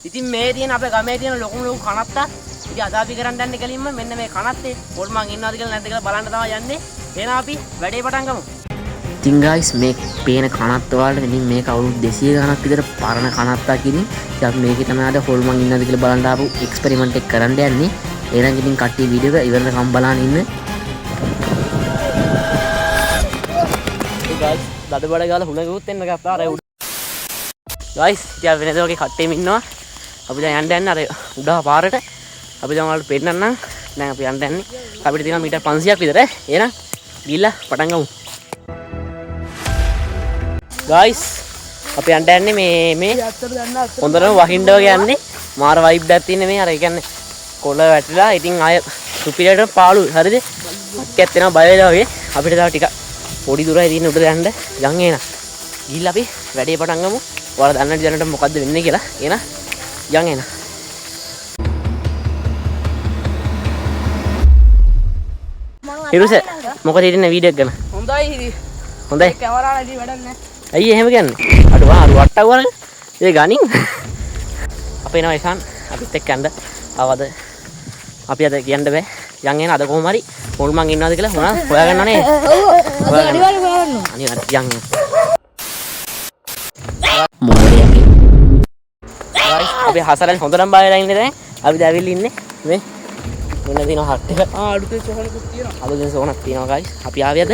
ඉතින් මේ තියෙන අපේ ගමේ තියෙන ලොකුම ලොකු කනත්තා ඉතින් අද අපි කරන් යන්නේ කලින්ම මෙන්න මේ කනත්තේ හොල්මන් ඉන්නවද කියලා නැද්ද කියලා බලන්න තමයි යන්නේ. එහෙනම් අපි වැඩේ පටන් ගමු. ඉතින් guys මේ පේන කනත්ත වලට ඉතින් මේක අවුරුදු 200 ගණක් විතර පරණ කනත්තක් ඉතින් අපි මේකේ තමයි අද හොල්මන් ඉන්නවද කියලා බලන්න ආපු එක්ස්පෙරිමන්ට් එක කරන්න යන්නේ. එහෙනම් ඉතින් කට්ටිය වීඩියෝ එක ඉවරනකම් බලන්න ඉන්න. ඒ guys දඩ බඩ ගාලා හුණගුත් එන්න ගත්තා අර උඩ. guys ඉතින් වෙනද වගේ කට්ටියම ඉන්නවා. අපි දැන් යන්න අර උඩ පාරට අපි දැන් ඔයාලට පෙන්නන්නම්. දැන් අපි යන්න යන්නේ. අපිට තියෙනවා මීටර් 500ක් විතර. එහෙනම් ගිහිල්ලා පටන් ගමු. guys අපි යන්න යන්නේ මේ හොඳටම වහින්න වගේ යන්නේ. මාර වයිබ් එකක් තියෙන මේ අර ඒ කියන්නේ කොළ වැටිලා ඉතින් ආය සුපිරියට පාළු හරිද? මක්කත් වෙනවා බය වෙලා වගේ. අපිට තව ටික පොඩි දුරයි තියෙන උඩට යන්න. යන් එන. ගිහිල්ලා අපි වැඩේ පටන් ගමු. ඔයාලා දන්නට දැනට මොකද්ද වෙන්නේ කියලා. එන. යන් එන. හිරුස මොකද හිටින්නේ වීඩියෝ එක ගැන? හොඳයි. හොඳයි. කැමරා නැති වැඩක් නැහැ. ඇයි එහෙම කියන්නේ? අර වට්ටක් වරන. ඒ ගනින්. අපේ නම ඉසන් අපිත් එක්ක යන්න ආවද? අපි අද කියන්න බෑ. යන් එන අද කොහොම හරි හොල්මන් ඉන්නවද කියලා හොයාගන්න ඕනේ. ඔව්. අනිවාර්යයෙන් යන් එන. මොඩියගේ. guys අපි හසරෙන් හොඳටම බය වෙලා ඉන්නේ දැන්. අපි දැවිල්ල ඉන්නේ මේ මෙන්න දින හට් එක. අලුතෙන් සෝහනකුත් තියෙනවා. අලුතෙන් සෝහනක් තියෙනවා guys. අපි ආවේ අද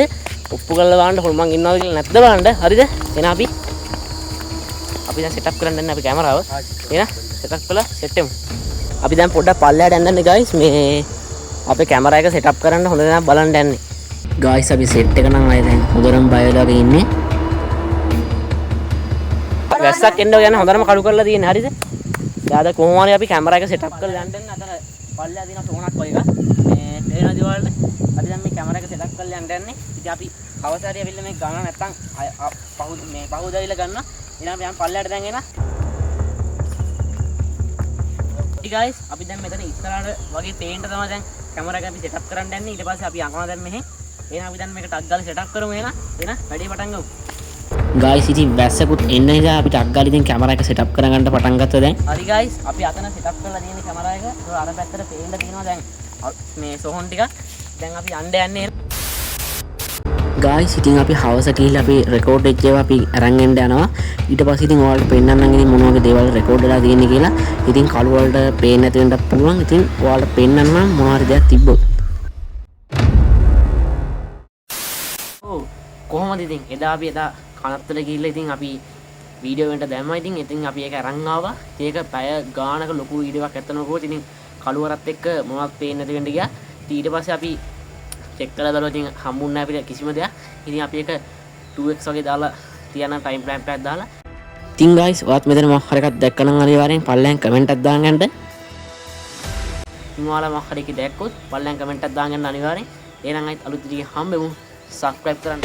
ඔප්පු කරලා බලන්න හොල්මන් ඉන්නවද කියලා නැද්ද බලන්න. හරිද? එහෙනම් අපි දැන් සෙටප් කරන්න යන්නේ අපි කැමරාව. එහෙනම් සෙටප් කළා සෙට් වෙමු. අපි දැන් පොඩ්ඩක් පල්ලෙහාට යන්න guys. මේ අපේ කැමරා එක සෙටප් කරන්න හොඳ දැන් බලන්න යන්නේ. guys අපි සෙට් එක නම් අය දැන් හොඳටම බය වෙලා ඉන්නේ. වැස්සක් එන්න යන හොඳටම කළු කරලා තියෙන්නේ. හරිද? දැන් අද කොහොම හරි අපි කැමරා එක සෙටප් කරලා යන්න යන්නේ. අතන පල්ලෙහා තියෙන ෆෝනක් වගේ එකක්. මේ තේරෙනවද ඔයාලට? අපි දැන් මේ කැමරා එක සෙටප් කරලා යන්න යන්නේ. ඉතින් අපි කවසාරිය ඇවිල්ලා මේ ගන්න නැත්තම් පහුදැවිලා ගන්නවා. එහෙනම් අපි යන් පල්ලෙහාට දැන් එන. guys අපි දැන් මෙතන ඉස්සරහට වගේ පේන්න තමයි දැන් කැමරා එක අපි සෙටප් කරන්න යන්නේ. ඊට පස්සේ අපි යනවා දැන් මෙහෙ. එහෙනම් අපි දැන් මේක ටක් ගාලා සෙටප් කරමු එහෙනම්. වැඩේ පටන් ගමු. guys ඉතින් වැස්සකුත් එන්න නිසා අපි ටක් ගාලා ඉතින් කැමරා එක සෙටප් කරගන්න පටන් ගත්තා දැන්. හරි guys අපි අතන සෙටප් කරලා තියෙන කැමරා එක අර පැත්තට පේන්න තියෙනවා දැන් මේ සෝහන් ටික. දැන් අපි යන්න යන්නේ. guys ඉතින් අපි හවස ගිහිල්ලා අපි රෙකෝඩ් වෙච්ච ඒවා අපි අරන් එන්න යනවා. ඊට පස්සේ ඉතින් ඔයාලට පෙන්නන්නම් ඉතින් මොන වගේ දේවල් රෙකෝඩ් වෙලා තියෙන්නේ කියලා. ඉතින් කළු වලට පේන්න නැති වෙන්නත් පුළුවන්. ඉතින් ඔයාලට පෙන්නන්නම් මොන හරි දෙයක් තිබ්බොත්. ඔව් කොහොමද ඉතින් එදා කනත්තල ගිහිල්ලා ඉතින් අපි වීඩියෝ එකට දැම්මා. ඉතින් අපි ඒක අරන් ආවා. ඒක පැය ගානක ලොකු වීඩියෝ එකක් ඇත්තනකො ඉතින් කළුවරත් එක්ක මොනවත් පේන්නේ නැති වෙන්න ගියා. ඊට පස්සේ අපි චෙක් කරලා බලුවා ඉතින් හම්බුන්නේ නැහැ අපිට කිසිම දෙයක්. ඉතින් අපි ඒක 2x වගේ දාලා තියන ටයිම් ප්ලෑන් එකක් දාලා. ඉතින් guys ඔයත් මෙතන මොකක් හරි එකක් දැක්කනම් අනිවාර්යෙන් පල්ලෙන් කමෙන්ට් එකක් දාන්න. ඉතින් ඔයාලා මොකක් හරි එකක් දැක්කොත් පල්ලෙන් කමෙන්ට් එකක් දාන්න අනිවාර්යෙන්. එහෙනම් අයිත් අලුත් විදිහේ හම්බෙමු. subscribe කරන්න.